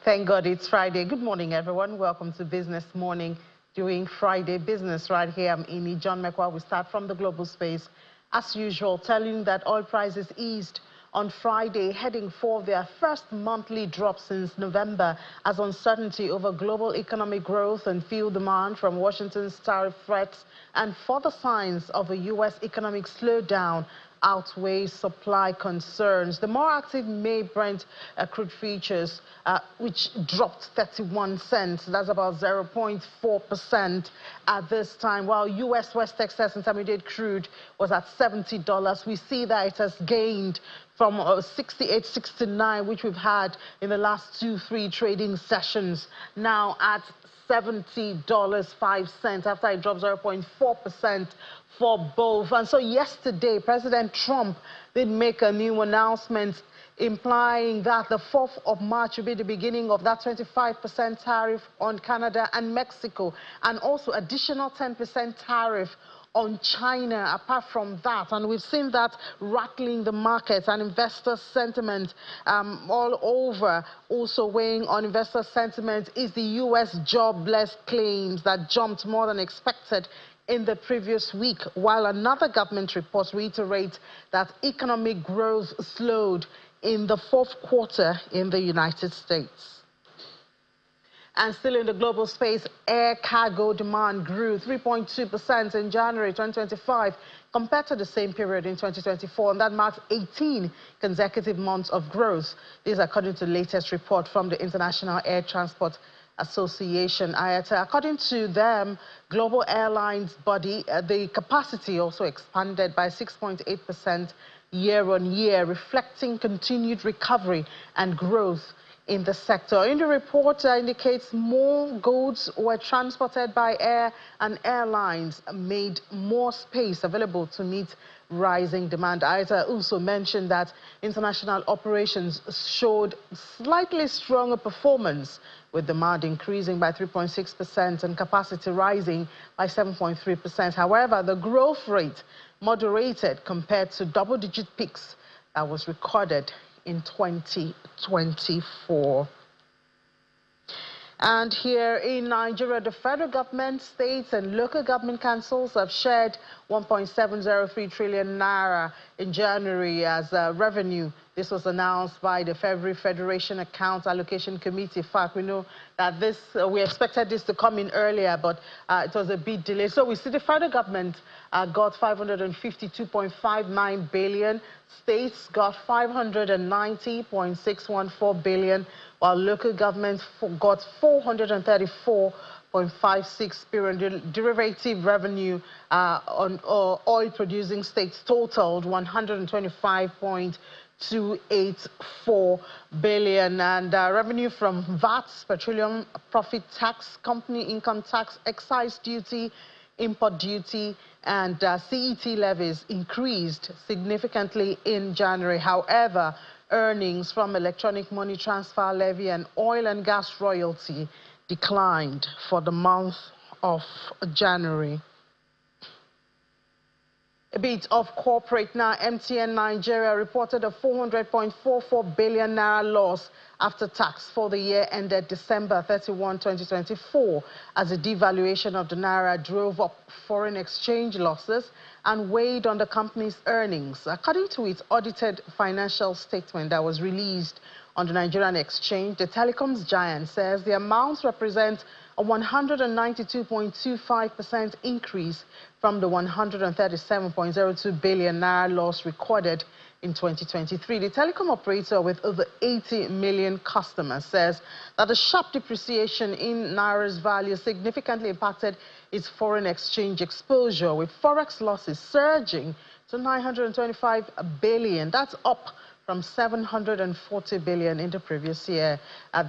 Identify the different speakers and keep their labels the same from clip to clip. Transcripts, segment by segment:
Speaker 1: Thank God it's Friday. Good morning, everyone. Welcome to Business Morning, doing Friday business right here. I'm Ini John Mekwa. We start from the global space. As usual, telling you that oil prices eased on Friday, heading for their first monthly drop since November, as uncertainty over global economic growth and fuel demand from Washington's tariff threats and further signs of a U.S. economic slowdown outweighs supply concerns. The more active May Brent crude futures, which dropped 31 cents, that's about 0.4% at this time, while U.S. West Texas Intermediate crude was at $70. We see that it has gained from 68.69, which we've had in the last 2-3 trading sessions, now at $70.05 after it dropped 0.4% for both. And so yesterday, President Trump did make a new announcement implying that the 4th of March will be the beginning of that 25% tariff on Canada and Mexico, and also additional 10% tariff on China apart from that. And we've seen that rattling the markets and investor sentiment all over. Also weighing on investor sentiment is the U.S. jobless claims that jumped more than expected in the previous week, while another government report reiterates that economic growth slowed in the 4th quarter in the United States. And still in the global space, air cargo demand grew 3.2% in January 2025 compared to the same period in 2024, and that marks 18 consecutive months of growth. This is according to the latest report from the International Air Transport Association, IATA. According to them, global airlines body, the capacity also expanded by 6.8% year-on-year, reflecting continued recovery and growth in the sector. In the report indicates more goods were transported by air, and airlines made more space available to meet rising demand. IATA also mentioned that international operations showed slightly stronger performance, with demand increasing by 3.6% and capacity rising by 7.3%. However, the growth rate moderated compared to double-digit peaks that was recorded in 2024. And here in Nigeria, the federal government, states and local government councils have shared 1.703 trillion naira in January as revenue. This was announced by the February Federation Account Allocation Committee, FAAC. We know that this, we expected this to come in earlier, but it was a bit delayed. So we see the federal government got 552.59 billion, states got 590.614 billion, while local governments got 434.56 billion. Derivative revenue on oil-producing states totaled 125.284 billion, and revenue from VAT, petroleum profit tax, company income tax, excise duty, import duty, and CET levies increased significantly in January. However, earnings from electronic money transfer levy and oil and gas royalty declined for the month of January. A bit of corporate now. MTN Nigeria reported a 400.44 billion naira loss after tax for the year ended December 31, 2024, as the devaluation of the naira drove up foreign exchange losses and weighed on the company's earnings. According to its audited financial statement that was released on the Nigerian exchange, the telecoms giant says the amounts represent a 192.25% increase from the 137.02 billion naira loss recorded in 2023. The telecom operator, with over 80 million customers, says that the sharp depreciation in naira's value significantly impacted its foreign exchange exposure, with forex losses surging to 925 billion. That's up from 740 billion in the previous year.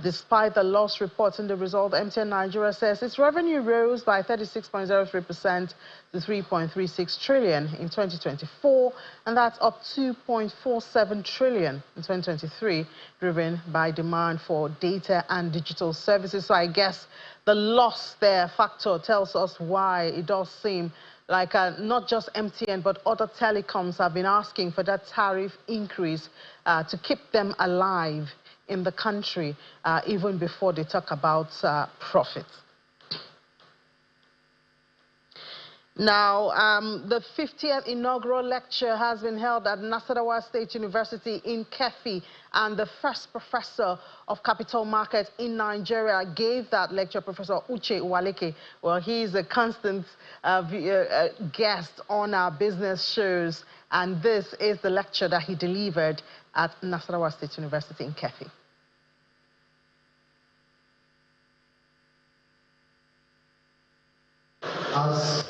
Speaker 1: Despite the loss reports in the result, MTN Nigeria says its revenue rose by 36.03% to 3.36 trillion in 2024, and that's up 2.47 trillion in 2023, driven by demand for data and digital services. So I guess the loss there factor tells us why it does seem like not just MTN, but other telecoms have been asking for that tariff increase to keep them alive in the country, even before they talk about profit. Now, the 50th inaugural lecture has been held at Nasarawa State University in Kefi, and the first professor of capital markets in Nigeria gave that lecture, Professor Uche Uwaleke. Well, he is a constant guest on our business shows, and this is the lecture that he delivered at Nasarawa State University in Kefi.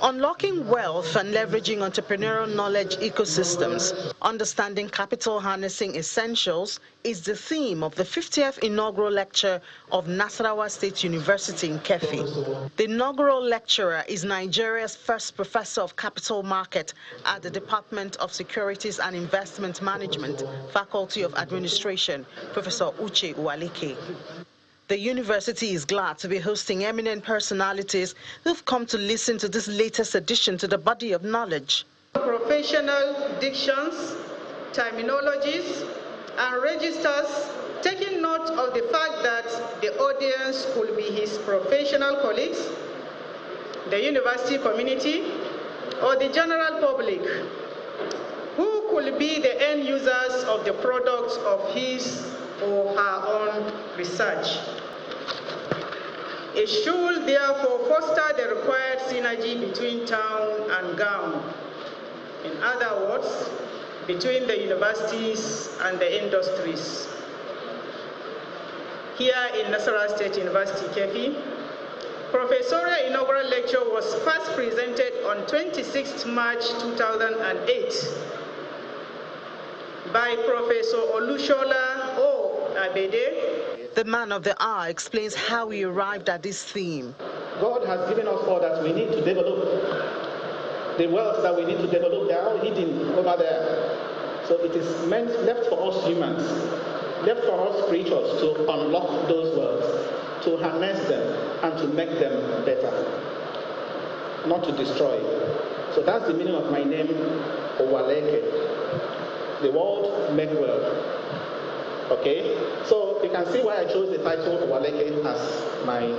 Speaker 1: Unlocking wealth and leveraging entrepreneurial knowledge ecosystems, understanding capital harnessing essentials is the theme of the 50th inaugural lecture of Nasarawa State University in Kefi. The inaugural lecturer is Nigeria's first professor of capital market at the Department of Securities and Investment Management, Faculty of Administration, Professor Uche Uwaleke. The university is glad to be hosting eminent personalities who've come to listen to this latest addition to the body of knowledge.
Speaker 2: Professional dictions, terminologies, and registers, taking note of the fact that the audience could be his professional colleagues, the university community, or the general public, who could be the end users of the products of his or her own research. It should therefore foster the required synergy between town and gown. In other words, between the universities and the industries. Here in Nasarawa State University, Kefi, professorial inaugural lecture was first presented on 26 March 2008 by Professor Olushola O. Abede.
Speaker 1: The man of the hour explains how he arrived at this theme.
Speaker 3: God has given us all that we need to develop. The wealth that we need to develop, they are all hidden over there. So it is left for us humans, left for us creatures to unlock those wealths, to harness them, and to make them better, not to destroy. So that's the meaning of my name, Uwaleke. The world make wealth. Okay, so you can see why I chose the title Uwaleke as my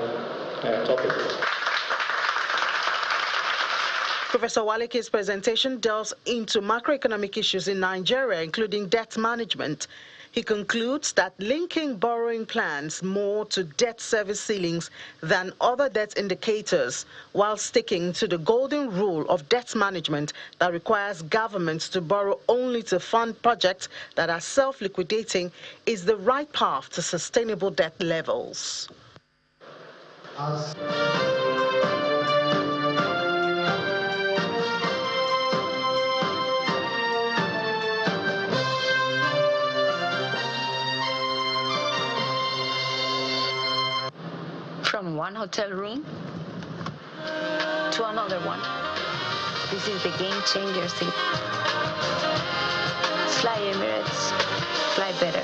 Speaker 3: topic.
Speaker 1: Professor Uwaleke's presentation delves into macroeconomic issues in Nigeria, including debt management. He concludes that linking borrowing plans more to debt service ceilings than other debt indicators, while sticking to the golden rule of debt management that requires governments to borrow only to fund projects that are self-liquidating, is the right path to sustainable debt levels.
Speaker 4: From one hotel room to another one. This is the game changer seat. Fly Emirates, fly better.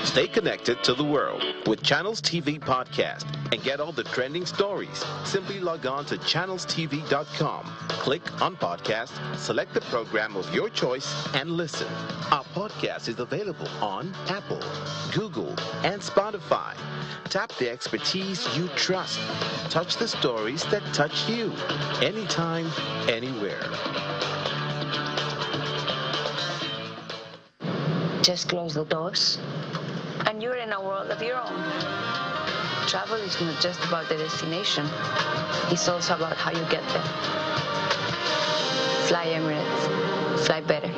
Speaker 5: Stay connected to the world with Channels TV Podcast and get all the trending stories. Simply log on to channelstv.com. Click on podcast, select the program of your choice, and listen. Our podcast is available on Apple, Google, and Spotify. Tap the expertise you trust. Touch the stories that touch you. Anytime, anywhere.
Speaker 4: Just close the doors, and you're in a world of your own. Travel is not just about the destination. It's also about how you get there. Fly Emirates, fly better.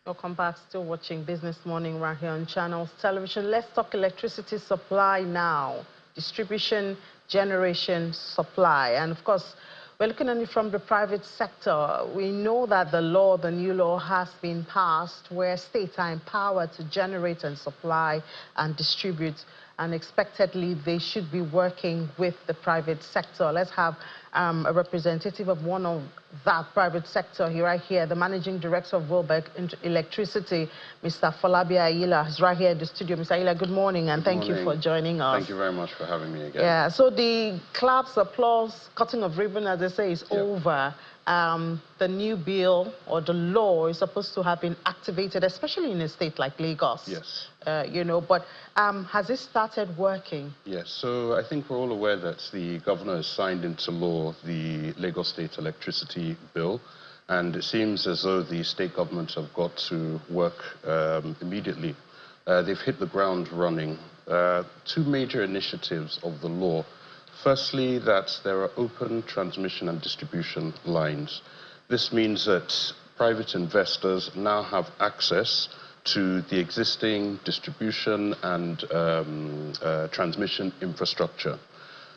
Speaker 1: Welcome back. Still watching Business Morning right here on Channels Television. Let's talk electricity supply now. Distribution, generation, supply. And of course, we're looking at it from the private sector. We know that the new law has been passed where states are empowered to generate and supply and distribute and expectedly they should be working with the private sector. Let's have a representative of one of that private sector here, right here, the Managing Director of Wilbeck Electricity, Mr. Falabi Ayila, is right here in the studio. Mr. Ayila, good morning, and thank you for joining us.
Speaker 6: Thank you very much for having me again.
Speaker 1: Yeah, so the claps, applause, cutting of ribbon, as they say, is over. The new bill or the law is supposed to have been activated, especially in a state like Lagos.
Speaker 6: Yes.
Speaker 1: You know, but has it started working?
Speaker 6: Yes, so I think we're all aware that the governor has signed into law the Lagos State Electricity Bill, and it seems as though the state governments have got to work immediately. They've hit the ground running. Two major initiatives of the law. Firstly, that there are open transmission and distribution lines. This means that private investors now have access to the existing distribution and transmission infrastructure.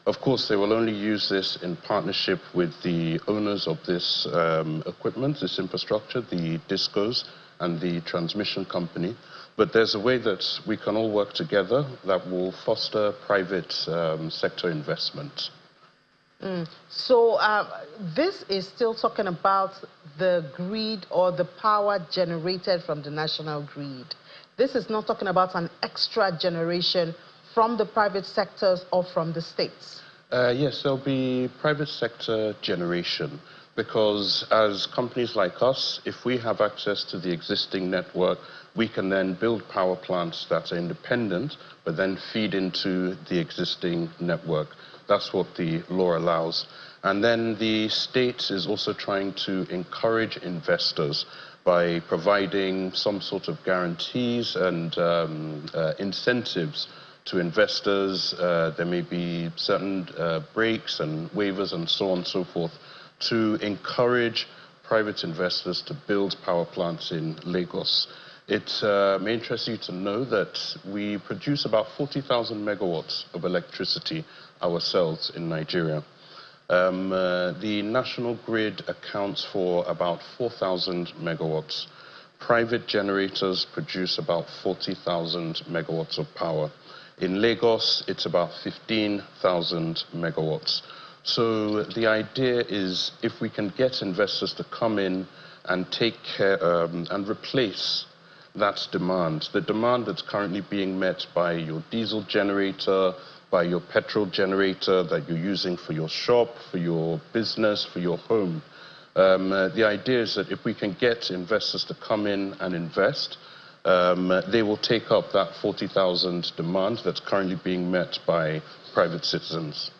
Speaker 6: Of course, they will only use this in partnership with the owners of this equipment, this infrastructure, the DISCOs and the transmission company. But there's a way that we can all work together that will foster private sector investment.
Speaker 1: So this is still talking about the grid or the power generated from the national grid. This is not talking about an extra generation from the private sectors or from the states.
Speaker 6: Yes, there'll be private sector generation, because as companies like us, if we have access to the existing network, we can then build power plants that are independent, but then feed into the existing network. That's what the law allows. And then the state is also trying to encourage investors by providing some sort of guarantees and incentives to investors. There may be certain breaks and waivers and so on and so forth to encourage private investors to build power plants in Lagos. It may interest you to know that we produce about 40,000 megawatts of electricity ourselves in Nigeria. The national grid accounts for about 4,000 megawatts. Private generators produce about 40,000 megawatts of power. In Lagos, it's about 15,000 megawatts. So the idea is, if we can get investors to come in and take care and replace that demand, the demand that's currently being met by your diesel generator, by your petrol generator that you're using for your shop, for your business, for your home. The idea is that if we can get investors to come in and invest, they will take up that 40,000 demand that's currently being met by private citizens.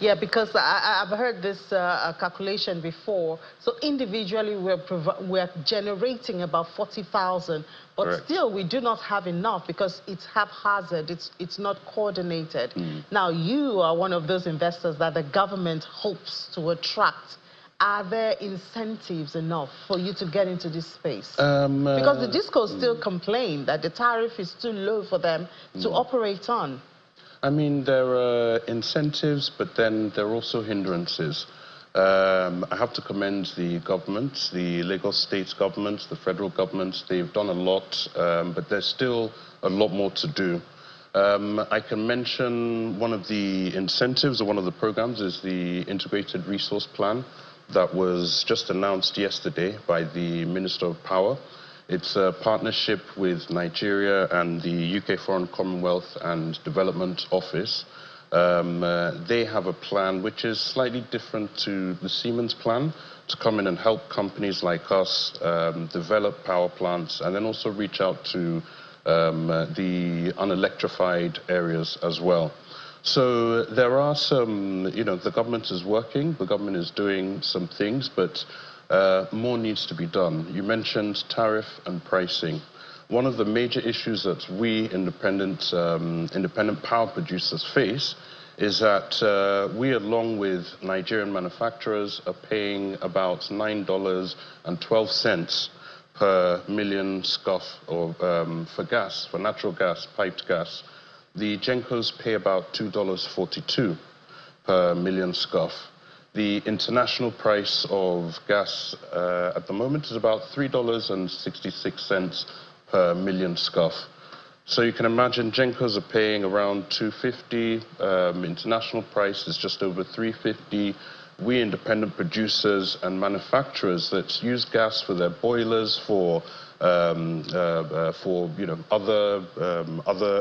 Speaker 1: Yeah, because I've heard this calculation before. So individually, we're generating about 40,000, but
Speaker 6: Correct.
Speaker 1: Still we do not have enough because it's haphazard. It's not coordinated. Now, you are one of those investors that the government hopes to attract. Are there incentives enough for you to get into this space? Because the DISCOs still complain that the tariff is too low for them to operate on.
Speaker 6: I mean, there are incentives, but then there are also hindrances. I have to commend the government, the Lagos state government, the federal government. They've done a lot, but there's still a lot more to do. I can mention one of the incentives, or one of the programs, is the Integrated Resource Plan that was just announced yesterday by the Minister of Power. It's a partnership with Nigeria and the UK Foreign Commonwealth and Development Office. They have a plan which is slightly different to the Siemens plan, to come in and help companies like us develop power plants and then also reach out to the unelectrified areas as well. So there are some, the government is working, the government is doing some things, but more needs to be done. You mentioned tariff and pricing. One of the major issues that we independent power producers face is that we, along with Nigerian manufacturers, are paying about $9.12 per million scuff for gas, for natural gas, piped gas. The Gencos pay about $2.42 per million scuff. The international price of gas at the moment is about $3.66 per million scuff. So you can imagine Gencos are paying around $250. International price is just over $350. We independent producers and manufacturers that use gas for their boilers, for other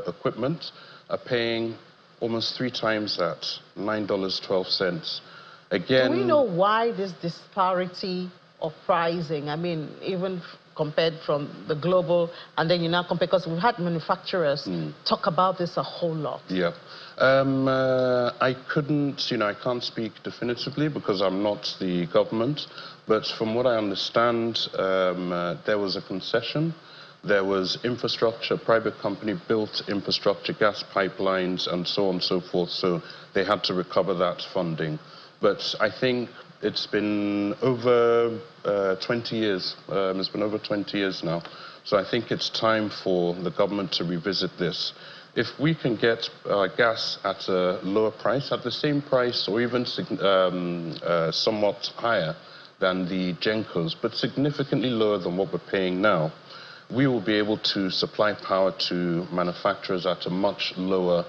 Speaker 6: equipment, are paying almost 3 times that, $9.12. Again,
Speaker 1: do we know why this disparity of pricing? I mean, even compared from the global, and then you now compare, because we've had manufacturers talk about this a whole lot.
Speaker 6: Yeah. I couldn't, I can't speak definitively because I'm not the government, but from what I understand, there was a concession. There was infrastructure, private company built infrastructure, gas pipelines, and so on and so forth, so they had to recover that funding. But I think it's been over 20 years. It's been over 20 years now. So I think it's time for the government to revisit this. If we can get gas at a lower price, at the same price, or even somewhat higher than the Gencos, but significantly lower than what we're paying now, we will be able to supply power to manufacturers at a much lower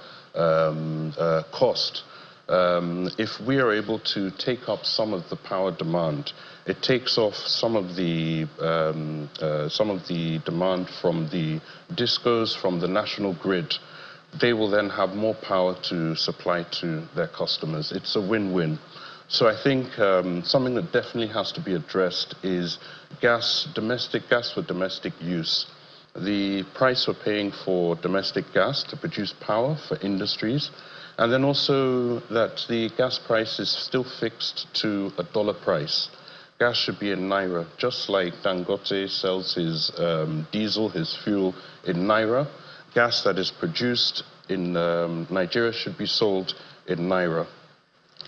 Speaker 6: cost. If we are able to take up some of the power demand, it takes off some of the demand from the discos, from the national grid. They will then have more power to supply to their customers. It's a win-win. So I think something that definitely has to be addressed is domestic gas for domestic use. The price we're paying for domestic gas to produce power for industries, and then also that the gas price is still fixed to a dollar price. Gas should be in Naira, just like Dangote sells his diesel, his fuel in Naira. Gas that is produced in Nigeria should be sold in Naira.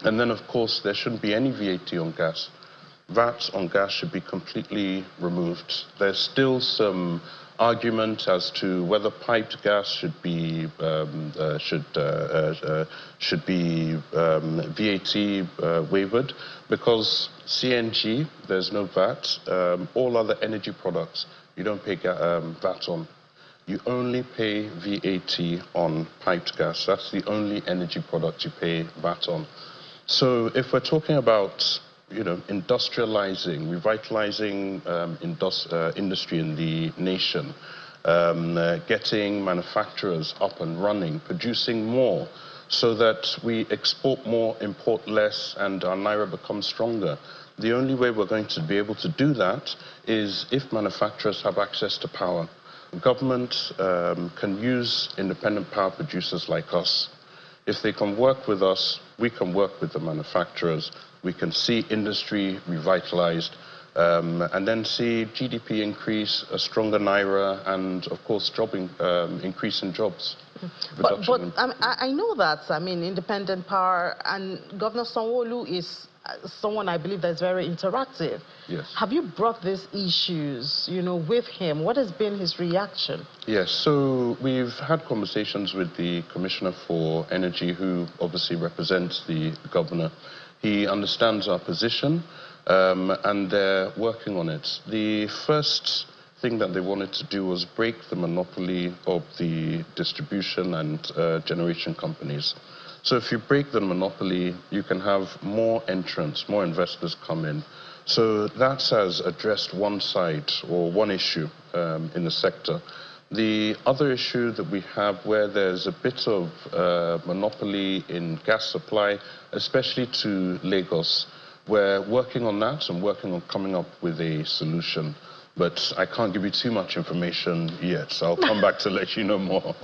Speaker 6: And then, of course, there shouldn't be any VAT on gas. VAT on gas should be completely removed. There's still some argument as to whether piped gas should be VAT waived, because CNG, there's no VAT. All other energy products, you don't pay VAT on. You only pay VAT on piped gas. That's the only energy product you pay VAT on. So if we're talking about industrializing, revitalizing industry in the nation, getting manufacturers up and running, producing more so that we export more, import less, and our Naira becomes stronger. The only way we're going to be able to do that is if manufacturers have access to power. Government can use independent power producers like us. If they can work with us, we can work with the manufacturers. We can see industry revitalized, and then see GDP increase, a stronger Naira, and of course, increase in jobs.
Speaker 1: But I know that, independent power, and Governor Sanwo-Olu is someone I believe that's very interactive.
Speaker 6: Yes.
Speaker 1: Have you brought these issues, with him? What has been his reaction?
Speaker 6: Yes, so we've had conversations with the Commissioner for Energy, who obviously represents the governor. He understands our position, and they're working on it. The first thing that they wanted to do was break the monopoly of the distribution and generation companies. So if you break the monopoly, you can have more entrants, more investors come in. So that has addressed one side or one issue in the sector. The other issue that we have, where there's a bit of monopoly in gas supply, especially to Lagos, we're working on that and working on coming up with a solution. But I can't give you too much information yet, so I'll come back to let you know more.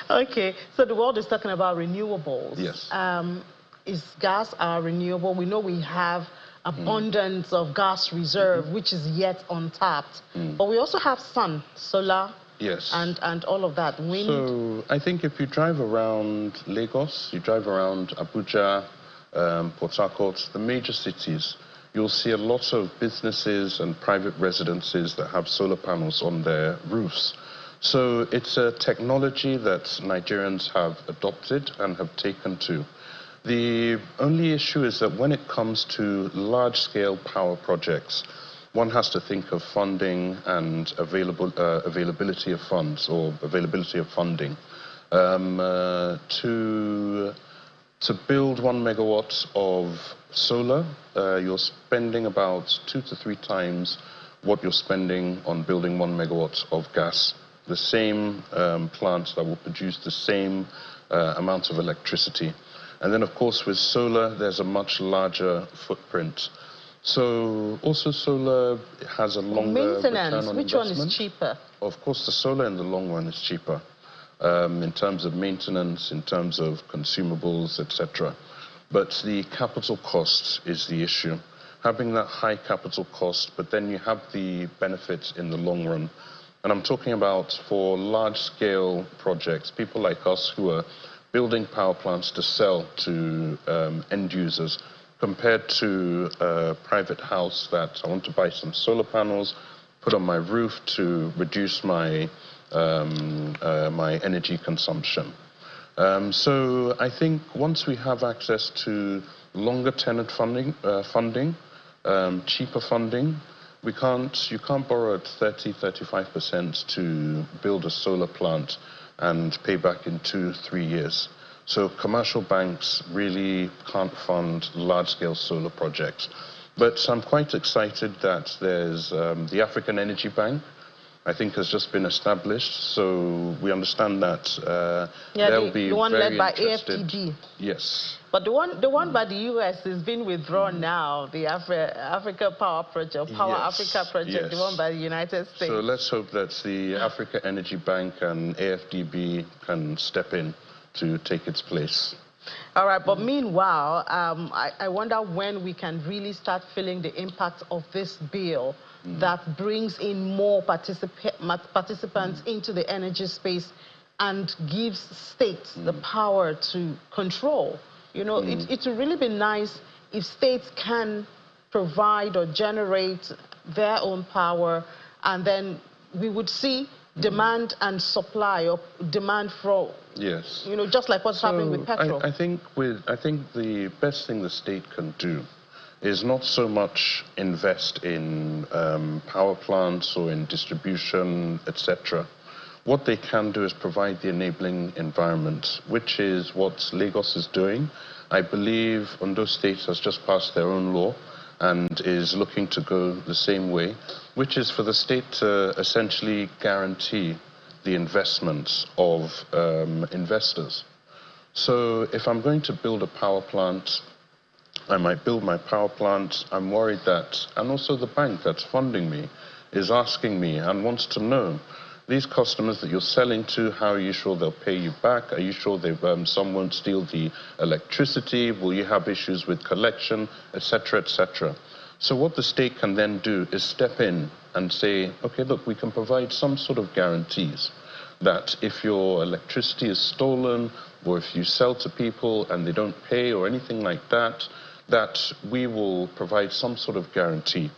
Speaker 1: Okay, so the world is talking about renewables.
Speaker 6: Yes.
Speaker 1: Is gas our renewable? We know we have abundance of gas reserve, which is yet untapped. But we also have sun, solar,
Speaker 6: yes,
Speaker 1: and all of that. Wind.
Speaker 6: So I think if you drive around Lagos, you drive around Abuja, Port Harcourt, the major cities, you'll see a lot of businesses and private residences that have solar panels on their roofs. So it's a technology that Nigerians have adopted and have taken to. The only issue is that when it comes to large-scale power projects, one has to think of funding and availability of funds or availability of funding. To build 1 megawatt of solar, you're spending about 2 to 3 times what you're spending on building 1 megawatt of gas. The same plants that will produce the same amount of electricity. And then, of course, with solar, there's a much larger footprint. So also solar has a longer return on
Speaker 1: which
Speaker 6: investment.
Speaker 1: one is cheaper?
Speaker 6: Of course, the solar in the long run is cheaper. In terms of maintenance, in terms of consumables, etc. But the capital cost is the issue. Having that high capital cost, but then you have the benefits in the long run. And I'm talking about for large-scale projects, people like us who are building power plants to sell to end users, compared to a private house that I want to buy some solar panels, put on my roof to reduce my my energy consumption. So I think once we have access to longer tenured funding, cheaper funding, you can't borrow at 30–35% to build a solar plant and pay back in 2–3 years. So commercial banks really can't fund large-scale solar projects. But I'm quite excited that there's the African Energy Bank, I think, has just been established. So we understand that they'll be
Speaker 1: the one
Speaker 6: very
Speaker 1: led by
Speaker 6: interested.
Speaker 1: AFDB.
Speaker 6: Yes.
Speaker 1: But the one by the US has been withdrawn now, the Africa Power Project, Power Africa Project, the one by the United States.
Speaker 6: So let's hope that the Africa Energy Bank and AFDB can step in to take its place.
Speaker 1: All right, but meanwhile, I wonder when we can really start feeling the impact of this bill that brings in more participants into the energy space and gives states the power to control. You know, it would really be nice if states can provide or generate their own power, and then we would see demand and supply, or demand for, you know, just like what's happening with petrol.
Speaker 6: I think the best thing the state can do is not so much invest in power plants or in distribution, etc. What they can do is provide the enabling environment, which is what Lagos is doing. I believe Ondo State has just passed their own law and is looking to go the same way, which is for the state to essentially guarantee the investments of investors. So if I'm going to build a power plant, I might build my power plant, I'm worried that, and also the bank that's funding me is asking me and wants to know, these customers that you're selling to, how are you sure they'll pay you back? Are you sure some won't steal the electricity? Will you have issues with collection, etc., etc.? So what the state can then do is step in and say, okay, look, we can provide some sort of guarantees that if your electricity is stolen, or if you sell to people and they don't pay or anything like that, that we will provide some sort of guarantee.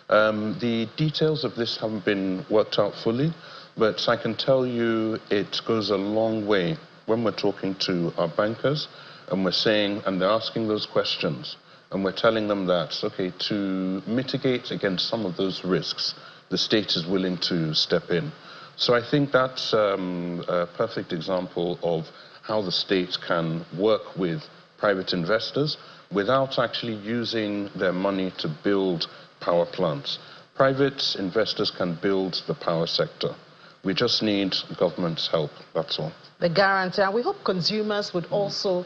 Speaker 6: The details of this haven't been worked out fully, but I can tell you it goes a long way when we're talking to our bankers and we're saying, and they're asking those questions, and we're telling them that, okay, to mitigate against some of those risks, the state is willing to step in. So I think that's a perfect example of how the state can work with private investors without actually using their money to build power plants. Private investors can build the power sector. We just need government's help, that's all.
Speaker 1: The guarantee, and we hope consumers would also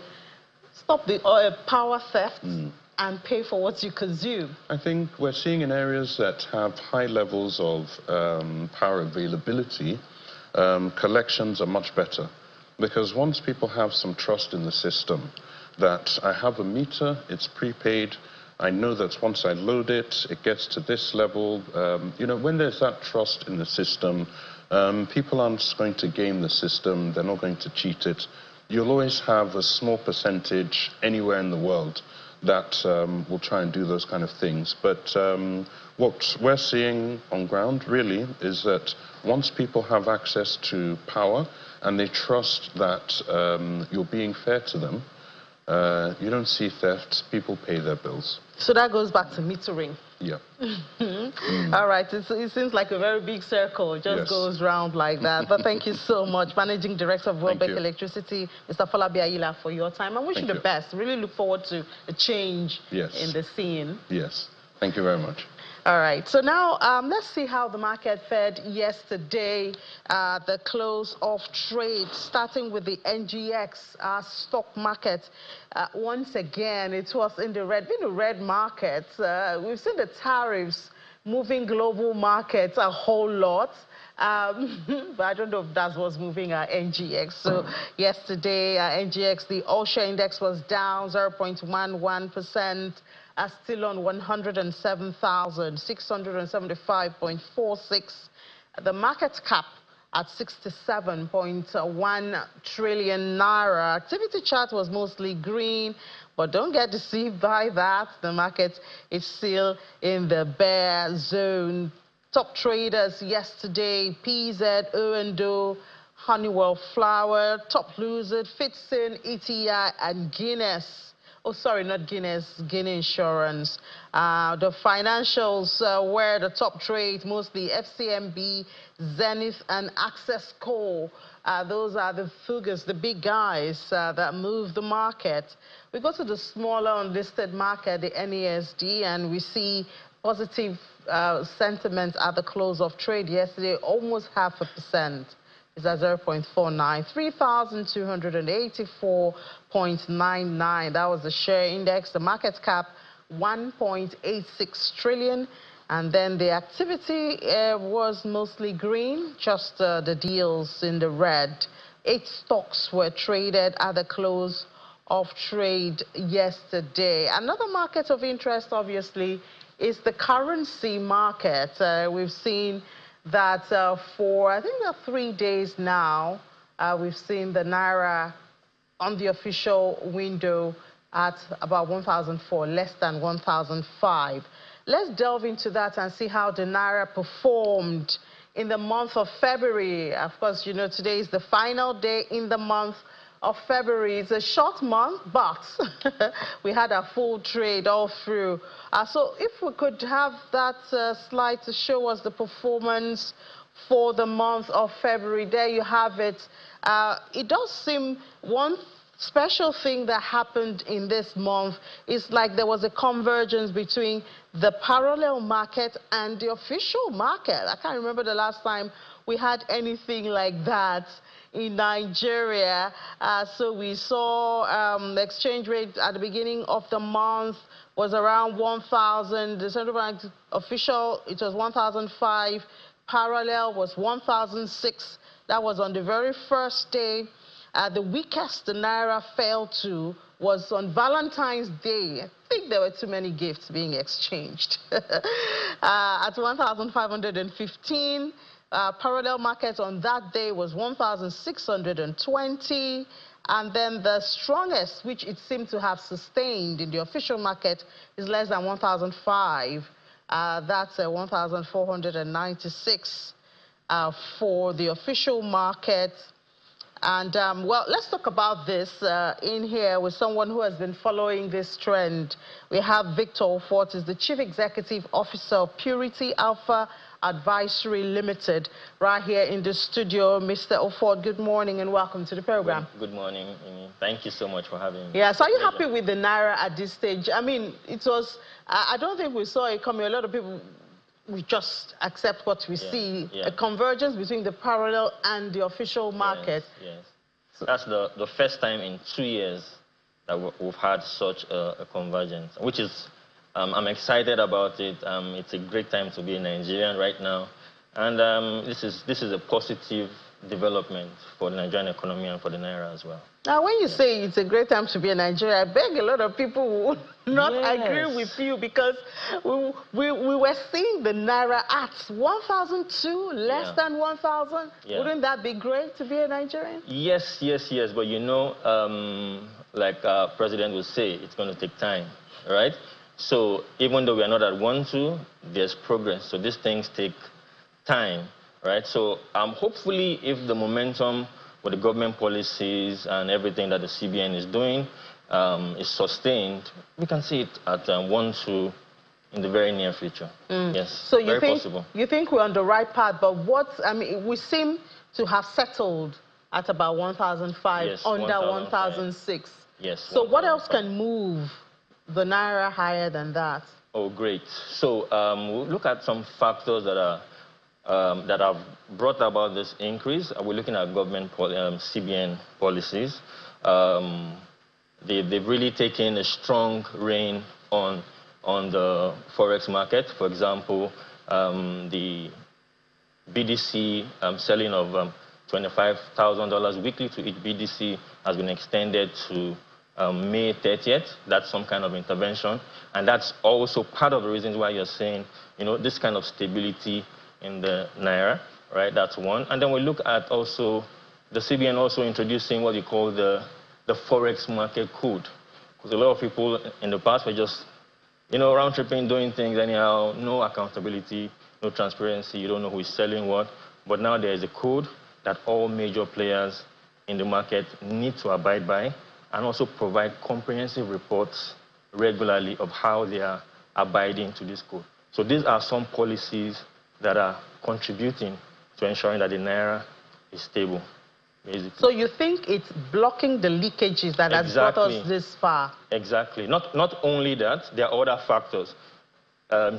Speaker 1: stop the power theft and pay for what you consume.
Speaker 6: I think we're seeing in areas that have high levels of power availability, collections are much better. Because once people have some trust in the system, that I have a meter, it's prepaid, I know that once I load it, it gets to this level. You know, when there's that trust in the system, people aren't going to game the system, they're not going to cheat it. You'll always have a small percentage anywhere in the world that will try and do those kind of things. But what we're seeing on ground really is that once people have access to power and they trust that you're being fair to them, You don't see thefts. People pay their bills.
Speaker 1: So that goes back to metering.
Speaker 6: Yeah.
Speaker 1: All right. It seems like a very big circle. It just goes round like that. But thank you so much, Managing Director of Welbeck Electricity, Mr. Falabi Ayila, for your time. I wish you the best. Really look forward to a change in the scene.
Speaker 6: Yes. Thank you very much.
Speaker 1: All right, so now let's see how the market fared yesterday, the close of trade, starting with the NGX stock market. Once again, it was in the red market. We've seen the tariffs moving global markets a whole lot. But I don't know if that was moving our NGX. So yesterday, NGX, the all-share index was down 0.11%. Still on 107,675.46. The market cap at 67.1 trillion naira. Activity chart was mostly green, but don't get deceived by that. The market is still in the bear zone. Top traders yesterday: PZ, O&O, Honeywell Flour. Top losers: Fitson, ETI, and Guinness. Oh, sorry, not Guinness, Guinea Insurance. The financials were the top trades, mostly FCMB, Zenith, and Access Coal. Those are the figures, the big guys that move the market. We go to the smaller unlisted market, the NESD, and we see positive sentiment at the close of trade yesterday, almost 0.5%. Is at 0.49, 3,284.99. That was the share index. The market cap, 1.86 trillion. And then the activity was mostly green, just the deals in the red. 8 stocks were traded at the close of trade yesterday. Another market of interest, obviously, is the currency market. We've seen that for, I think, 3 days now, we've seen the Naira on the official window at about 1,004, less than 1,005. Let's delve into that and see how the Naira performed in the month of February. Of course, you know, today is the final day in the month of February. It's a short month, but we had a full trade all through. So if we could have that slide to show us the performance for the month of February. There you have it. It does seem one special thing that happened in this month is like there was a convergence between the parallel market and the official market. I can't remember the last time we had anything like that in Nigeria. So we saw the exchange rate at the beginning of the month was around 1,000. The central bank official, it was 1,005. Parallel was 1,006. That was on the very first day. The weakest the Naira fell to was on Valentine's Day. I think there were too many gifts being exchanged. At 1,515. Parallel market on that day was 1,620. And then the strongest, which it seemed to have sustained in the official market, is less than 1,005. That's 1,496 for the official market. And, well, let's talk about this in here with someone who has been following this trend. We have Victor Ofort, is the Chief Executive Officer of Purity Alpha Advisory Limited, right here in the studio. Mr. Ofort, good morning and welcome to the program.
Speaker 7: Good morning, Amy. Thank you so much for having me.
Speaker 1: Yeah, so are you happy with the Naira at this stage? I mean, it was, I don't think we saw it coming. A lot of people, we just accept what we see, a convergence between the parallel and the official market.
Speaker 7: Yes. So that's the first time in 2 years that we've had such a convergence, which is, I'm excited about it. It's a great time to be a Nigerian right now. And this is a positive development for the Nigerian economy and for the Naira as well.
Speaker 1: Now, when you say it's a great time to be a Nigerian, I beg a lot of people would not agree with you, because we were seeing the Naira at 1,002, less than 1,000. Wouldn't that be great to be a Nigerian?
Speaker 7: Yes. But you know, like President would say, it's going to take time, right? So even though we are not at 1,2, there's progress. So these things take time, right? So hopefully, if the momentum with the government policies and everything that the CBN is doing is sustained, we can see it at 1-2 in the very near future. Yes,
Speaker 1: so you
Speaker 7: very
Speaker 1: think,
Speaker 7: possible.
Speaker 1: You think we're on the right path, but we seem to have settled at about 1,005,
Speaker 7: yes,
Speaker 1: under 1,006.
Speaker 7: Yes.
Speaker 1: So what else can move the Naira higher than that?
Speaker 7: Oh, great. So we'll look at some factors that are that have brought about this increase. We're looking at government CBN policies. They've really taken a strong rein on the forex market. For example, the BDC selling of $25,000 weekly to each BDC has been extended to May 30th. That's some kind of intervention. And that's also part of the reasons why you're saying, this kind of stability in the Naira, right? That's one. And then we look at also the CBN also introducing what you call the forex market code. Because a lot of people in the past were just, round tripping, doing things anyhow, no accountability, no transparency, you don't know who is selling what. But now there is a code that all major players in the market need to abide by, and also provide comprehensive reports regularly of how they are abiding to this code. So these are some policies that are contributing to ensuring that the Naira is stable, basically.
Speaker 1: So you think it's blocking the leakages that has brought us this far?
Speaker 7: Exactly. Not only that, there are other factors.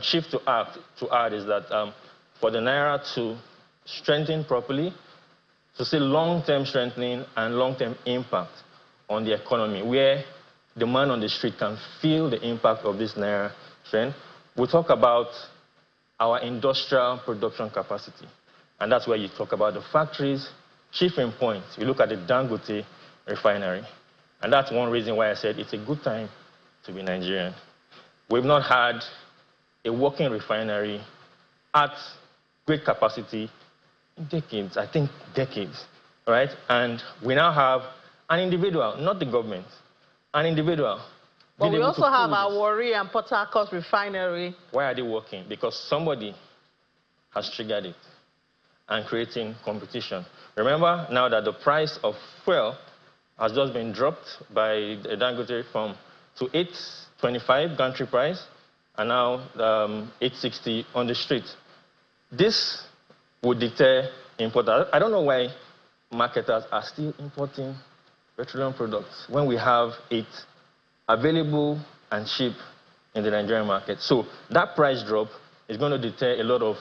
Speaker 7: Chief to add is that for the Naira to strengthen properly, to see long-term strengthening and long-term impact on the economy, where the man on the street can feel the impact of this Naira trend, we talk about our industrial production capacity. And that's where you talk about the factories. Chief in point, you look at the Dangote refinery. And that's one reason why I said it's a good time to be Nigerian. We've not had a working refinery at great capacity in decades, I think decades, right? And we now have an individual, not the government, an individual.
Speaker 1: But we also have our Warri and Port Harcourt refinery.
Speaker 7: Why are they working? Because somebody has triggered it and creating competition. Remember now that the price of fuel has just been dropped by the Dangote to $8.25 gantry price, and now $8.60 on the street. This would deter importers. I don't know why marketers are still importing petroleum products when we have it available and cheap in the Nigerian market. So that price drop is going to deter a lot of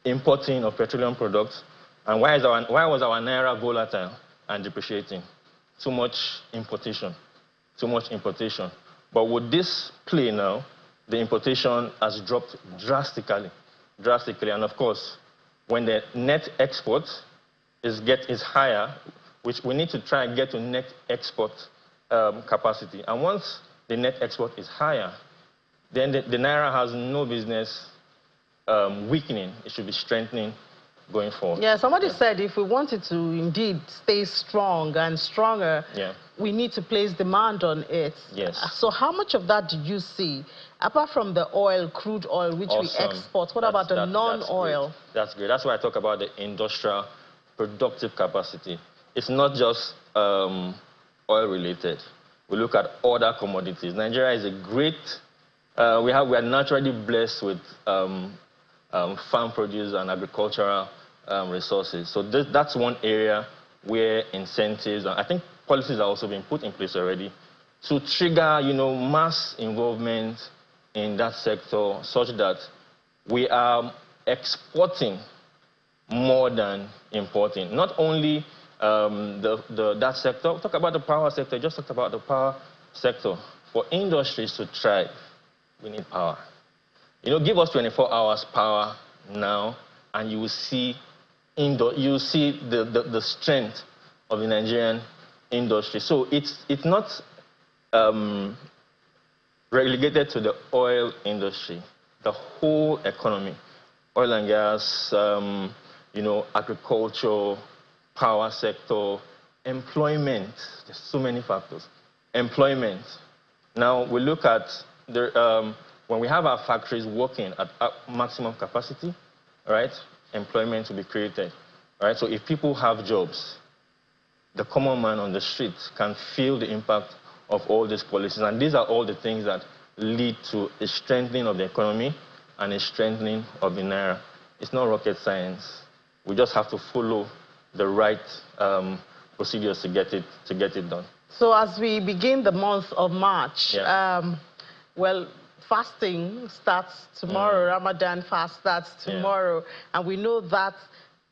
Speaker 7: importing of petroleum products. And why was our Naira volatile and depreciating? Too much importation, too much importation. But with this play now, the importation has dropped drastically. And of course, when the net export is higher, which we need to try and get to net export capacity. And once the net export is higher, then the Naira has no business weakening. It should be strengthening going forward.
Speaker 1: Yeah, somebody said if we wanted to indeed stay strong and stronger, we need to place demand on it.
Speaker 7: Yes.
Speaker 1: So how much of that did you see? Apart from the oil, crude oil, which we export, what about the non-oil?
Speaker 7: That's great. That's why I talk about the industrial productive capacity. It's not just oil-related. We look at other commodities. Nigeria is a great, we are naturally blessed with farm produce and agricultural resources. So that's one area where incentives, and I think policies are also being put in place already to trigger, mass involvement in that sector such that we are exporting more than importing. Not only that sector, we talk about the power sector, just talked about the power sector. For industries to thrive, we need power. Give us 24 hours power now, and you will see the strength of the Nigerian industry. So it's not relegated to the oil industry. The whole economy, oil and gas, agriculture, power sector, employment. There's so many factors. Employment. Now we look at when we have our factories working at maximum capacity, right? Employment will be created, right? So if people have jobs, the common man on the street can feel the impact of all these policies. And these are all the things that lead to a strengthening of the economy and a strengthening of the Naira. It's not rocket science. We just have to follow the right procedures to get it done.
Speaker 1: So as we begin the month of March, well, fasting starts tomorrow. Ramadan fast starts tomorrow, and we know that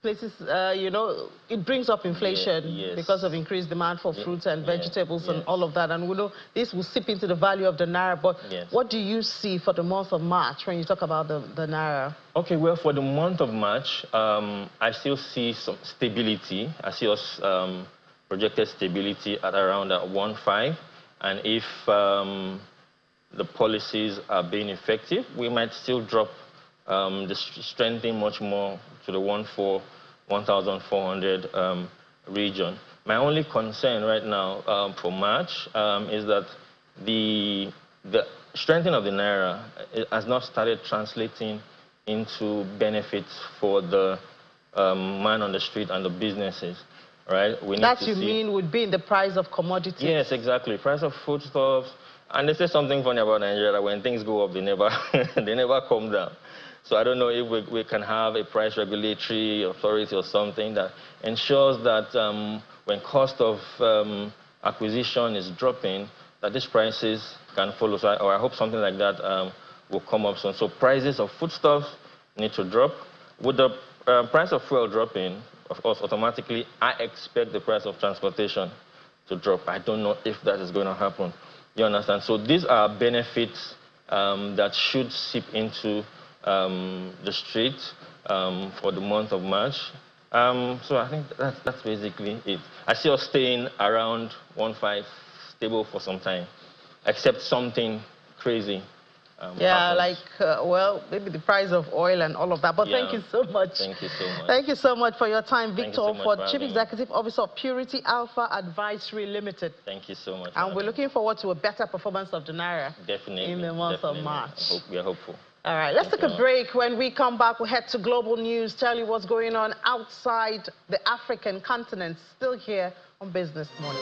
Speaker 1: places, you know, it brings up inflation because of increased demand for fruits and vegetables and all of that. And we know this will seep into the value of the Naira. But what do you see for the month of March when you talk about the Naira? Okay,
Speaker 7: well, for the month of March, I still see some stability. I see us projected stability at around 1.5. And if the policies are being effective, we might still drop the strengthening much more to the 1,400 region. My only concern right now for March is that the strengthening of the Naira has not started translating into benefits for the man on the street and the businesses, right?
Speaker 1: That you mean would be in the price of commodities?
Speaker 7: Yes, exactly. Price of foodstuffs. And they say something funny about Nigeria, that when things go up, they never come down. So I don't know if we can have a price regulatory authority or something that ensures that when cost of acquisition is dropping, that these prices can follow. So I hope something like that will come up soon. So prices of foodstuffs need to drop. With the price of fuel dropping, of course, automatically, I expect the price of transportation to drop. I don't know if that is going to happen. You understand? So these are benefits that should seep into the street for the month of March. So I think that's basically it. I see us staying around 1.5 stable for some time, except something crazy.
Speaker 1: Like, well, maybe the price of oil and all of that. But thank you so much.
Speaker 7: Thank you so much.
Speaker 1: Thank you so much for your time, Victor,
Speaker 7: so
Speaker 1: for Chief Executive Officer of Purity Alpha Advisory Limited.
Speaker 7: Thank you so much.
Speaker 1: And we're looking forward to a better performance of the Naira in the month of March.
Speaker 7: We are hopeful.
Speaker 1: All right, let's take a break. When we come back, we'll head to global news, tell you what's going on outside the African continent. Still here on Business Morning.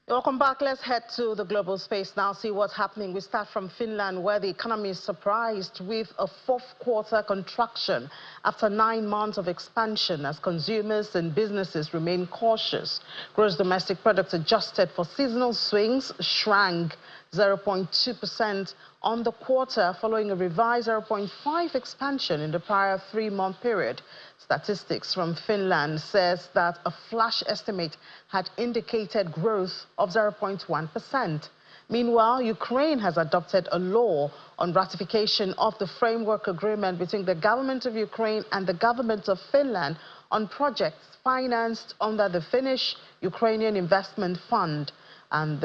Speaker 1: Welcome back. Let's head to the global space now, see what's happening. We start from Finland, where the economy is surprised with a fourth-quarter contraction after 9 months of expansion as consumers and businesses remain cautious. Gross domestic product adjusted for seasonal swings shrank 0.2% on the quarter, following a revised 0.5 expansion in the prior 3-month period. Statistics from Finland says that a flash estimate had indicated growth of 0.1%. Meanwhile, Ukraine has adopted a law on ratification of the framework agreement between the government of Ukraine and the government of Finland on projects financed under the Finnish-Ukrainian Investment Fund. And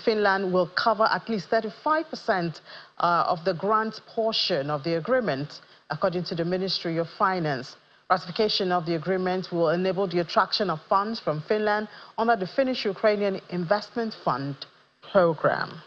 Speaker 1: Finland will cover at least 35% of the grant portion of the agreement, according to the Ministry of Finance. Ratification of the agreement will enable the attraction of funds from Finland under the Finnish-Ukrainian Investment Fund program.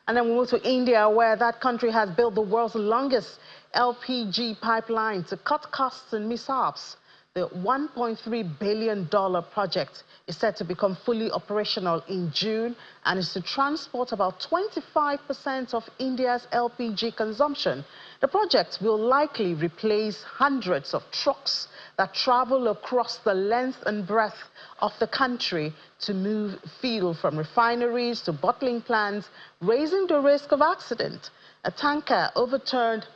Speaker 1: And then we move to India, where that country has built the world's longest LPG pipeline to cut costs and mishaps. The $1.3 billion project is set to become fully operational in June and is to transport about 25% of India's LPG consumption. The project will likely replace hundreds of trucks that travel across the length and breadth of the country to move fuel from refineries to bottling plants, raising the risk of accident. A tanker overturned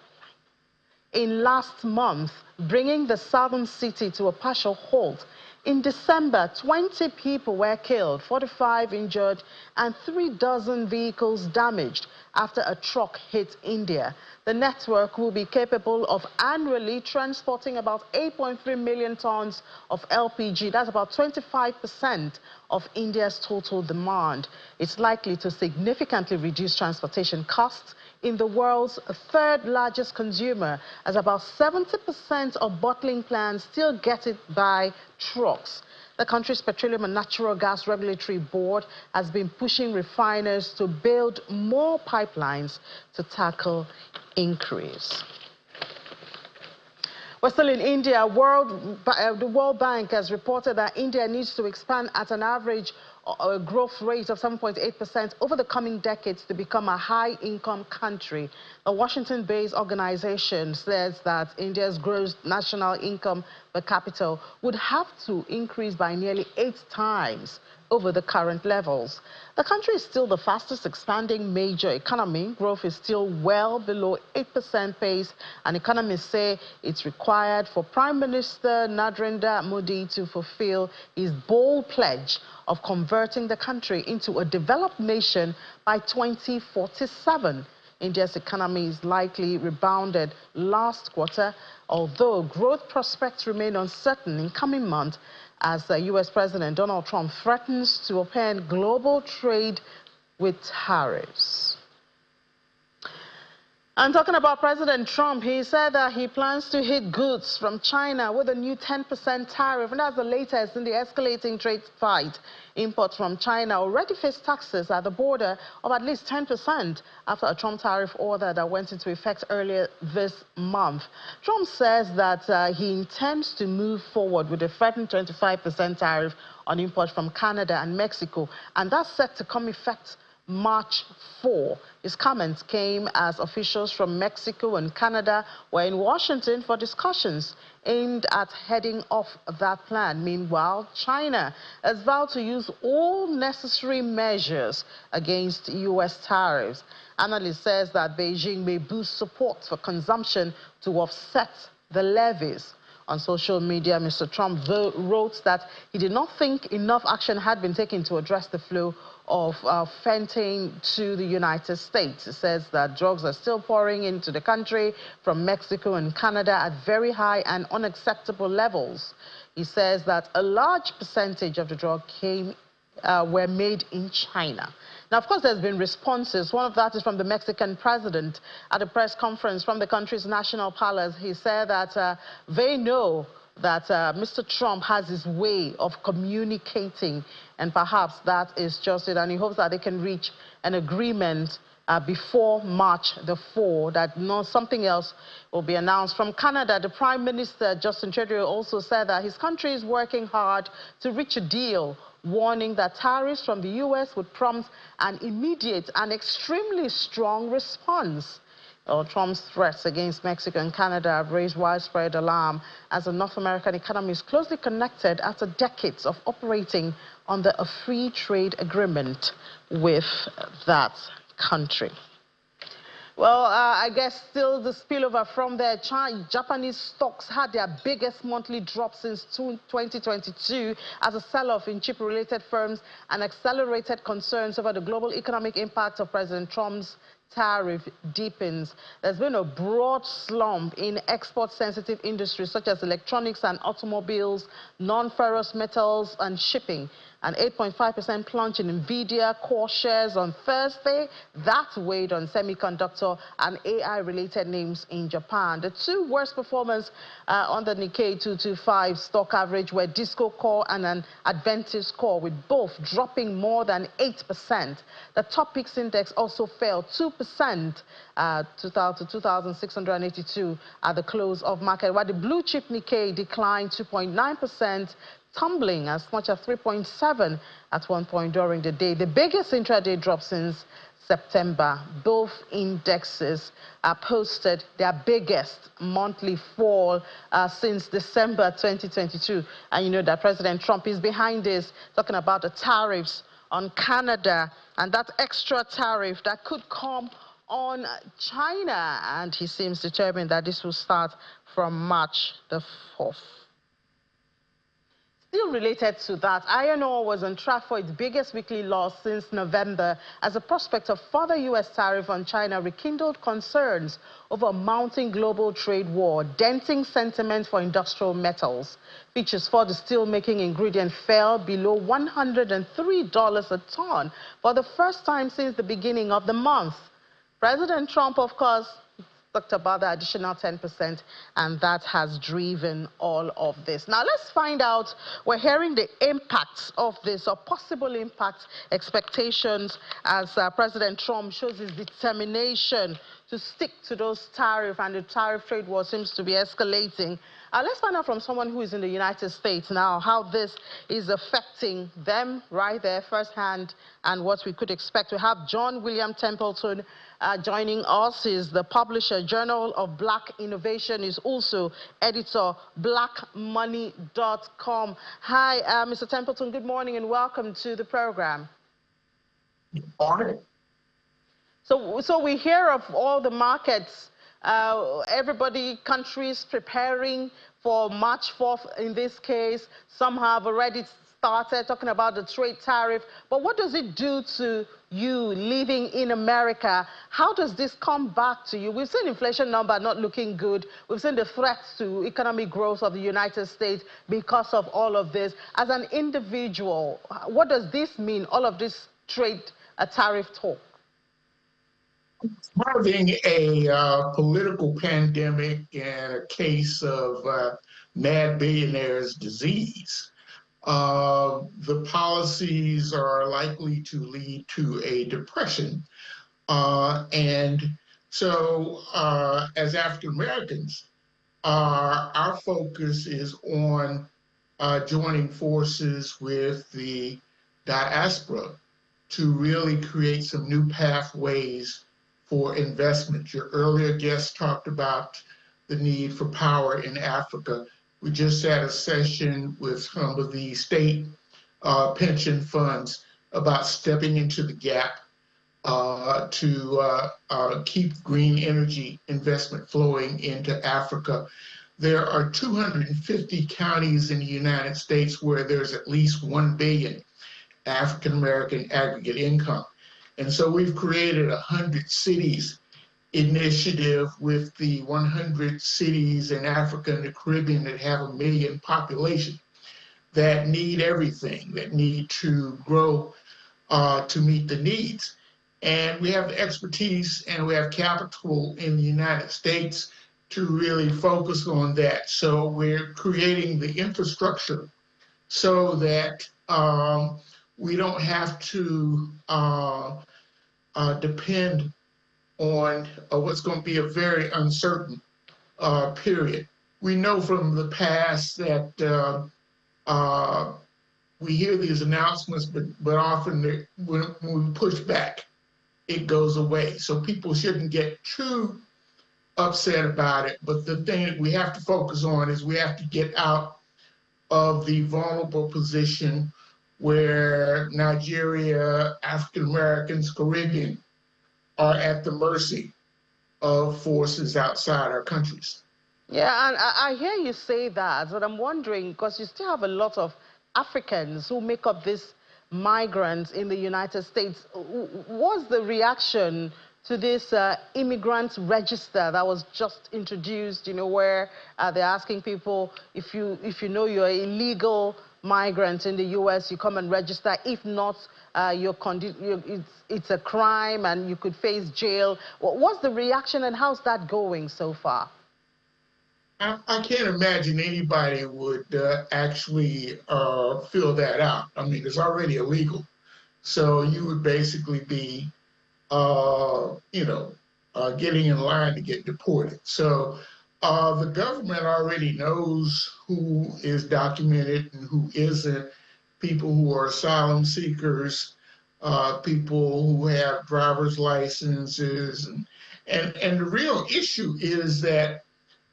Speaker 1: in last month, bringing the southern city to a partial halt. In December, 20 people were killed, 45 injured, and 36 vehicles damaged after a truck hit India. The network will be capable of annually transporting about 8.3 million tons of LPG. That's about 25% of India's total demand. It's likely to significantly reduce transportation costs in the world's third largest consumer, as about 70% of bottling plants still get it by trucks. The country's Petroleum and Natural Gas Regulatory Board has been pushing refiners to build more pipelines to tackle increase. We're still in India. The World Bank has reported that India needs to expand at an average growth rate of 7.8% over the coming decades to become a high-income country. A Washington-based organization says that India's gross national income per capita would have to increase by nearly 8 times over the current levels. The country is still the fastest expanding major economy. Growth is still well below 8% pace, and economists say it's required for Prime Minister Narendra Modi to fulfill his bold pledge of converting the country into a developed nation by 2047. India's economy is likely rebounded last quarter, although growth prospects remain uncertain in coming months as U.S. President Donald Trump threatens to open global trade with tariffs. And talking about President Trump, he said that he plans to hit goods from China with a new 10% tariff, and that's the latest in the escalating trade fight. Imports from China already face taxes at the border of at least 10% after a Trump tariff order that went into effect earlier this month. Trump says that he intends to move forward with a threatened 25% tariff on imports from Canada and Mexico, and that's set to come effect March 4. His comments came as officials from Mexico and Canada were in Washington for discussions aimed at heading off that plan. Meanwhile, China has vowed to use all necessary measures against U.S. tariffs. Analyst says that Beijing may boost support for consumption to offset the levies. On social media, Mr. Trump wrote that he did not think enough action had been taken to address the flow of fentanyl to the United States. He says that drugs are still pouring into the country from Mexico and Canada at very high and unacceptable levels. He says that a large percentage of the drug were made in China. Now, of course, there's been responses. One of that is from the Mexican president at a press conference from the country's national palace. He said that they know that Mr. Trump has his way of communicating, and perhaps that is just it. And he hopes that they can reach an agreement before March the 4th, that something else will be announced. From Canada, the Prime Minister, Justin Trudeau, also said that his country is working hard to reach a deal, warning that tariffs from the U.S. would prompt an immediate and extremely strong response. Trump's threats against Mexico and Canada have raised widespread alarm as the North American economy is closely connected after decades of operating under a free trade agreement with that country. Well, I guess still the spillover from there. Japanese stocks had their biggest monthly drop since 2022 as a sell-off in chip-related firms and accelerated concerns over the global economic impact of President Trump's tariff deepens. There's been a broad slump in export-sensitive industries such as electronics and automobiles, non-ferrous metals and shipping. An 8.5% plunge in NVIDIA core shares on Thursday. That weighed on semiconductor and AI-related names in Japan. The two worst performers on the Nikkei 225 stock average were Disco Core and an Adventist Core, with both dropping more than 8%. The top picks index also fell 2% to 2,682 at the close of market, while the blue chip Nikkei declined 2.9%, tumbling as much as 3.7 at one point during the day. The biggest intraday drop since September. Both indexes posted their biggest monthly fall since December 2022. And you know that President Trump is behind this, talking about the tariffs on Canada and that extra tariff that could come on China. And he seems determined that this will start from March the 4th. Still related to that, iron ore was on track for its biggest weekly loss since November as the prospect of further U.S. tariff on China rekindled concerns over a mounting global trade war, denting sentiment for industrial metals. Futures for the steel-making ingredient fell below $103 a ton for the first time since the beginning of the month. President Trump, of course, talked about the additional 10%, and that has driven all of this. Now, let's find out. We're hearing the impacts of this, or possible impact expectations, as President Trump shows his determination to to stick to those tariffs, and the tariff trade war seems to be escalating. Let's find out from someone who is in the United States now how this is affecting them right there firsthand and what we could expect. We have John William Templeton joining us. He's the publisher, Journal of Black Innovation. Is also editor, blackmoney.com. Hi, Mr. Templeton, good morning and welcome to the program.
Speaker 8: Good morning.
Speaker 1: So we hear of all the markets, countries preparing for March 4th in this case. Some have already started talking about the trade tariff. But what does it do to you living in America? How does this come back to you? We've seen inflation number not looking good. We've seen the threats to economic growth of the United States because of all of this. As an individual, what does this mean, all of this trade tariff talk?
Speaker 8: Having a political pandemic and a case of mad billionaires disease, the policies are likely to lead to a depression. And so as African Americans, our focus is on joining forces with the diaspora to really create some new pathways for investment. Your earlier guest talked about the need for power in Africa. We just had a session with some of the state pension funds about stepping into the gap to keep green energy investment flowing into Africa. There are 250 counties in the United States where there's at least 1 billion African American aggregate income. And so we've created a 100 cities initiative with the 100 cities in Africa and the Caribbean that have 1 million population that need everything, that need to grow to meet the needs. And we have the expertise and we have capital in the United States to really focus on that. So we're creating the infrastructure so that we don't have to depend on what's going to be a very uncertain period. We know from the past that we hear these announcements, but often when we push back, it goes away. So people shouldn't get too upset about it. But the thing that we have to focus on is we have to get out of the vulnerable position where Nigeria, African Americans, Caribbean are at the mercy of forces outside our countries.
Speaker 1: Yeah, and I hear you say that, but I'm wondering, because you still have a lot of Africans who make up this migrants in the United States. What's the reaction to this immigrant register that was just introduced, where they're asking people, if you know you're an illegal migrant in the U.S., you come and register. If not, it's a crime and you could face jail. What's the reaction and how's that going so far?
Speaker 8: I can't imagine anybody would actually fill that out. I mean, it's already illegal. So you would basically be, getting in line to get deported. So the government already knows who is documented and who isn't. People who are asylum seekers, people who have driver's licenses. And the real issue is that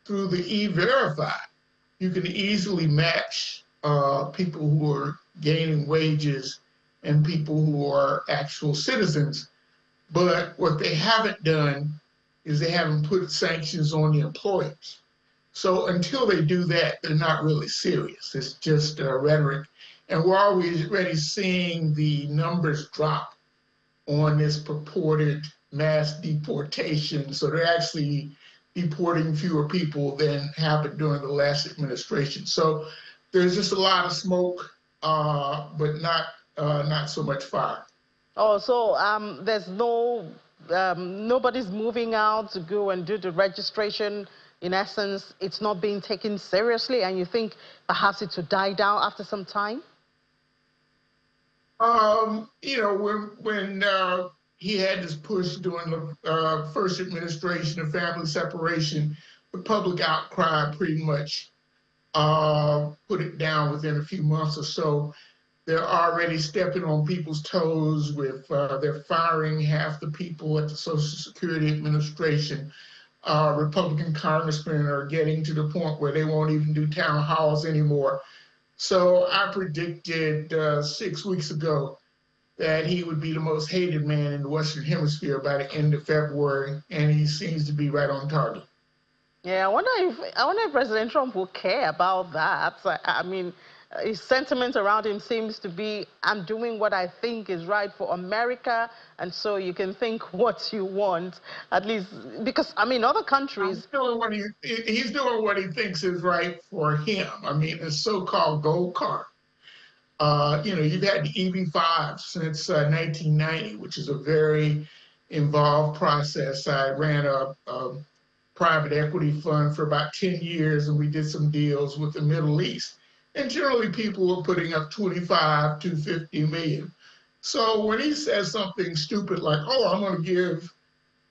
Speaker 8: through the E-Verify, you can easily match people who are gaining wages and people who are actual citizens. But what they haven't done is they haven't put sanctions on the employers. So until they do that, they're not really serious. It's just rhetoric. And we're already seeing the numbers drop on this purported mass deportation. So they're actually deporting fewer people than happened during the last administration. So there's just a lot of smoke, but not so much fire.
Speaker 1: Oh, so there's nobody's moving out to go and do the registration. In essence, it's not being taken seriously, and you think perhaps it will die down after some time?
Speaker 8: When he had this push during the first administration of family separation. The public outcry pretty much put it down within a few months or so. They're already stepping on people's toes with they're firing half the people at the Social Security Administration. Republican congressmen are getting to the point where they won't even do town halls anymore. So I predicted 6 weeks ago that he would be the most hated man in the Western Hemisphere by the end of February, and he seems to be right on target.
Speaker 1: Yeah, I wonder if President Trump will care about that. I mean, his sentiment around him seems to be, I'm doing what I think is right for America, and so you can think what you want, at least, because, I mean, other countries...
Speaker 8: He's doing what he thinks is right for him. I mean, the so-called gold card. You know, you've had the EB-5 since 1990, which is a very involved process. I ran a private equity fund for about 10 years, and we did some deals with the Middle East. And generally, people were putting up 25 to 50 million. So when he says something stupid like, oh, I'm going to give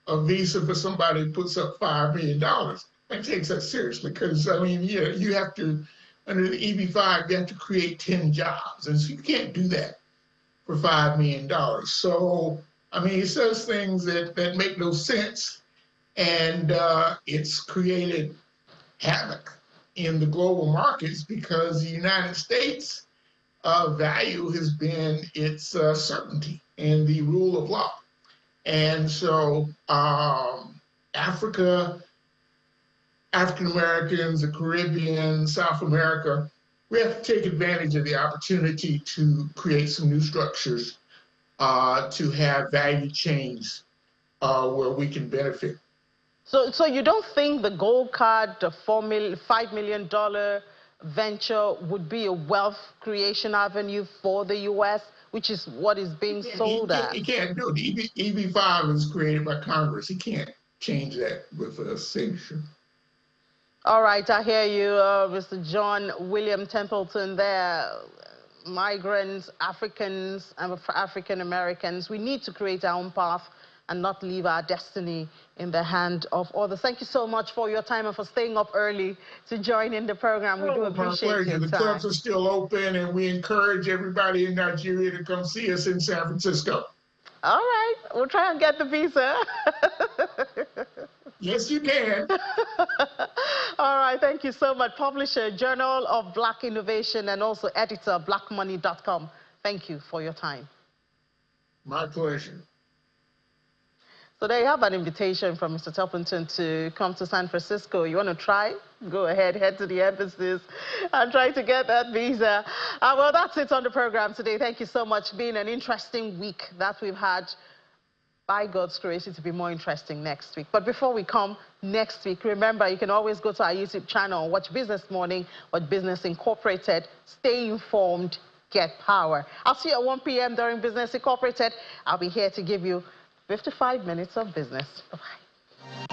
Speaker 8: a visa for somebody who puts up $5 million, I take that seriously because, I mean, yeah, you have to, under the EB-5, you have to create 10 jobs. And so you can't do that for $5 million. So, I mean, he says things that make no sense. And it's created havoc in the global markets because the United States value has been its certainty and the rule of law. And so Africa, African Americans, the Caribbean, South America, we have to take advantage of the opportunity to create some new structures to have value chains where we can benefit.
Speaker 1: So you don't think the gold card, the $5 million venture would be a wealth creation avenue for the U.S., which is what is being sold at?
Speaker 8: He can't do it. EB-5 was created by Congress. He can't change that with a signature.
Speaker 1: All right, I hear you, Mr. John William Templeton there. Migrants, Africans, and African Americans, we need to create our own path and not leave our destiny in the hand of others. Thank you so much for your time and for staying up early to join in the program. We do appreciate your time.
Speaker 8: The clubs are still open, and we encourage everybody in Nigeria to come see us in San Francisco.
Speaker 1: All right, we'll try and get the visa.
Speaker 8: Yes, you can.
Speaker 1: All right, thank you so much. Publisher, Journal of Black Innovation, and also editor, blackmoney.com. Thank you for your time.
Speaker 8: My pleasure.
Speaker 1: So there you have an invitation from Mr. Templeton to come to San Francisco. You want to try? Go ahead, head to the embassies and try to get that visa. Well, that's it on the program today. Thank you so much. It's been an interesting week that we've had. By God's grace, it will be more interesting next week. But before we come next week, remember, you can always go to our YouTube channel and watch Business Morning, watch Business Incorporated. Stay informed, get power. I'll see you at 1 p.m. during Business Incorporated. I'll be here to give you 55 minutes of business. Bye-bye.